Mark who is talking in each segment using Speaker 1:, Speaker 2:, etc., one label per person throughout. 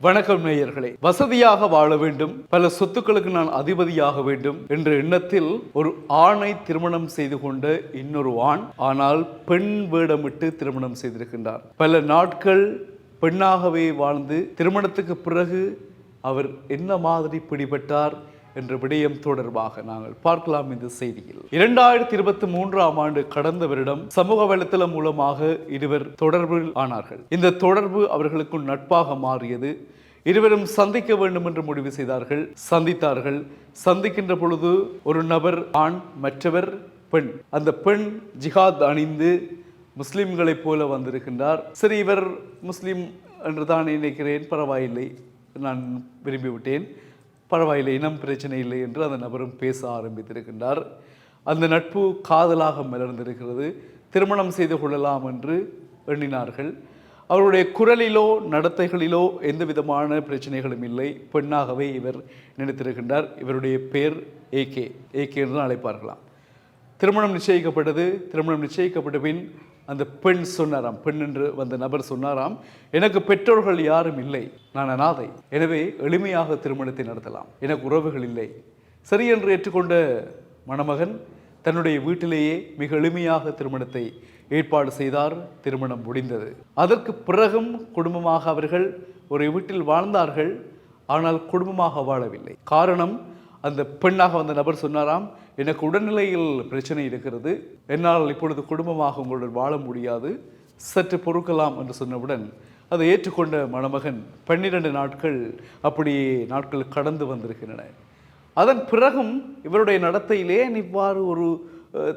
Speaker 1: வணக்கம் நேயர்களே. வசதியாக வாழ வேண்டும், பல சொத்துக்களுக்கு நான் அதிபதியாக வேண்டும் என்ற எண்ணத்தில் ஒரு ஆணை திருமணம் செய்து கொண்ட இன்னொரு ஆண், ஆனால் பெண் வேடமிட்டு திருமணம் செய்திருக்கின்றார். பல நாட்கள் பெண்ணாகவே வாழ்ந்து திருமணத்துக்கு பிறகு அவர் என்ன மாதிரி பிடிபட்டார் என்ற விடயம் தொடர்பாக நாங்கள் பார்க்கலாம் இந்த செய்தியில். 2023ஆம் ஆண்டு கடந்த வருடம் சமூக வலைத்தளம் மூலமாக இருவர் தொடர்பில் ஆனார்கள். இந்த தொடர்பு அவர்களுக்குள் நட்பாக மாறியது. இருவரும் சந்திக்க வேண்டும் என்று முடிவு செய்தார்கள். சந்தித்தார்கள். சந்திக்கின்ற பொழுது ஒரு நபர் ஆண், மற்றவர் பெண். அந்த பெண் ஜிஹாத் அணிந்து முஸ்லிம்களைப் போல வந்திருக்கின்றார். சரி, இவர் முஸ்லிம் என்று தான் நினைக்கிறேன், பரவாயில்லை, நான் விரும்பிவிட்டேன், பரவாயில்லை, இனம் பிரச்சனை இல்லை என்று அந்த நபரும் பேச ஆரம்பித்திருக்கின்றார். அந்த நட்பு காதலாக மலர்ந்திருக்கிறது. திருமணம் செய்து கொள்ளலாம் என்று எண்ணினார்கள். அவருடைய குரலிலோ நடத்தைகளிலோ எந்த விதமான பிரச்சனைகளும் இல்லை. பெண்ணாகவே இவர் நினைத்திருக்கின்றார். இவருடைய பெயர் ஏகே என்று அழைப்பார்களாம். திருமணம் நிச்சயிக்கப்பட்டது. திருமணம் நிச்சயிக்கப்பட்ட பின் அந்த பெண் சொன்னாராம், பெண் என்று வந்த நபர் சொன்னாராம், எனக்கு பெற்றோர்கள் யாரும் இல்லை, நான் அனாதை, எனவே எளிமையாக திருமணத்தை நடத்தலாம், எனக்கு உறவுகள் இல்லை. சரி என்று ஏற்றுக்கொண்ட மணமகன் தன்னுடைய வீட்டிலேயே மிக எளிமையாக திருமணத்தை ஏற்பாடு செய்தார். திருமணம் முடிந்தது. அதற்கு பிறகும் குடும்பமாக அவர்கள் ஒரு வீட்டில் வாழ்ந்தார்கள். ஆனால் குடும்பமாக வாழவில்லை. காரணம், அந்த பெண்ணாக வந்த நபர் சொன்னாராம், எனக்கு உடல்நிலையில் பிரச்சனை இருக்கிறது, என்னால் இப்பொழுது குடும்பமாக உங்களுடன் வாழ முடியாது, சற்று பொறுக்கலாம் என்று சொன்னவுடன் அதை ஏற்றுக்கொண்ட மணமகன் 12 நாட்கள் அப்படியே நாட்கள் கடந்து வந்திருக்கின்றன. அதன் பிறகும் இவருடைய நடத்தையிலே இவ்வாறு ஒரு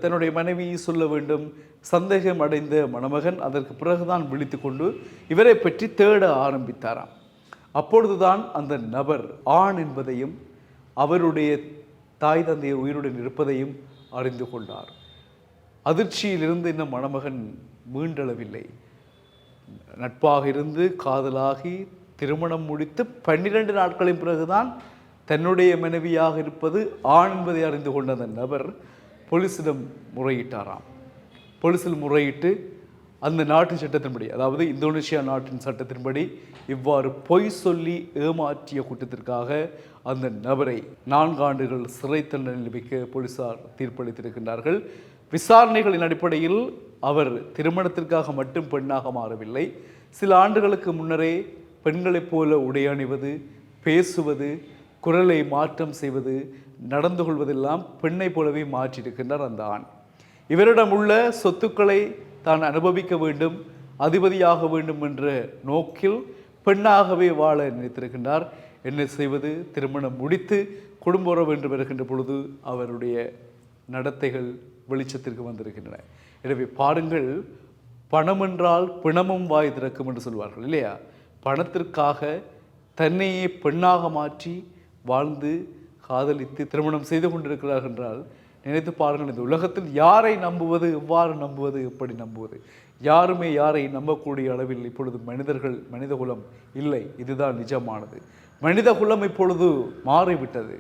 Speaker 1: தன்னுடைய மனைவி சொல்ல வேண்டும் சந்தேகம் அடைந்த மணமகன் அதற்கு பிறகுதான் விழித்து கொண்டு இவரை பற்றி தேட ஆரம்பித்தாராம். அப்பொழுதுதான் அந்த நபர் ஆண் என்பதையும் அவருடைய தாய் தந்தையர் உயிருடன் இருப்பதையும் அறிந்து கொண்டார். அதிர்ச்சியிலிருந்து இன்னும் மணமகன் மீண்டளவில்லை. நட்பாக இருந்து காதலாகி திருமணம் முடித்து 12 நாட்களின் பிறகுதான் தன்னுடைய மனைவியாக இருப்பது ஆண் என்பதை அறிந்து கொண்ட அந்த நபர் போலீசிடம் முறையிட்டாராம். போலீஸில் முறையிட்டு அந்த நாட்டு சட்டத்தின்படி, அதாவது இந்தோனேஷியா நாட்டின் சட்டத்தின்படி இவ்வாறு பொய் சொல்லி ஏமாற்றிய குற்றத்திற்காக அந்த நபரை 4 ஆண்டுகள் சிறை தண்டனை விதிக்க போலீசார் தீர்ப்பளித்திருக்கின்றார்கள். விசாரணைகளின் அடிப்படையில் அவர் திருமணத்திற்காக மட்டும் பெண்ணாக மாறவில்லை. சில ஆண்டுகளுக்கு முன்னரே பெண்களைப் போல உடை அணிவது, பேசுவது, குரலை மாற்றம் செய்வது, நடந்து கொள்வதெல்லாம் பெண்ணை போலவே மாற்றியிருக்கின்றார் அந்த ஆண். இவரிடம் உள்ள சொத்துக்களை தான் அனுபவிக்க வேண்டும், அதிபதியாக வேண்டும் என்ற நோக்கில் பெண்ணாகவே வாழ நினைத்திருக்கின்றார். என்ன செய்வது? திருமணம் முடித்து குடும்ப உறவு என்று வருகின்ற பொழுது அவருடைய நடத்தைகள் வெளிச்சத்திற்கு வந்திருக்கின்றன. எனவே பாருங்கள், பணம் என்றால் பிணமும் வாய் திறக்கும் என்று சொல்வார்கள் இல்லையா? பணத்திற்காக தன்னையே பெண்ணாக மாற்றி வாழ்ந்து காதலித்து திருமணம் செய்து கொண்டிருக்கிறார்கள் என்றால் நினைத்து பாருங்கள், இந்த உலகத்தில் யாரை நம்புவது, எவ்வாறு நம்புவது, எப்படி நம்புவது? யாருமே யாரை நம்பக்கூடிய அளவில் இப்பொழுது மனிதகுலம் இல்லை. இதுதான் நிஜமானது. மனிதகுலம் இப்பொழுது மாறிவிட்டது.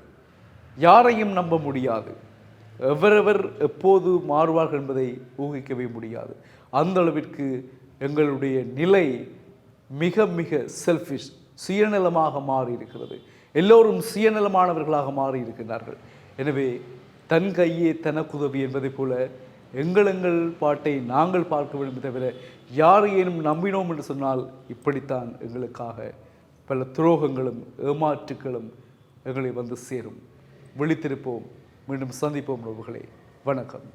Speaker 1: யாரையும் நம்ப முடியாது. எவரவர் எப்போது மாறுவார்கள் என்பதை ஊகிக்கவே முடியாது. அந்த அளவிற்கு எங்களுடைய நிலை மிக மிக செல்ஃபிஷ், சுயநலமாக மாறி இருக்கிறது. எல்லோரும் சுயநலமானவர்களாக மாறி இருக்கின்றார்கள். எனவே தன் கையே தனக்குதவி என்பதைப் போல எங்கள் பாட்டை நாங்கள் பார்க்க வேண்டும் தவிர யாரையேனும் நம்பினோம் என்று சொன்னால் இப்படித்தான் எங்களுக்காக பல துரோகங்களும் ஏமாற்றுகளும் எங்களை வந்து சேரும். விழித்திருப்போம். மீண்டும் சந்திப்போம் உறவுகளே. வணக்கம்.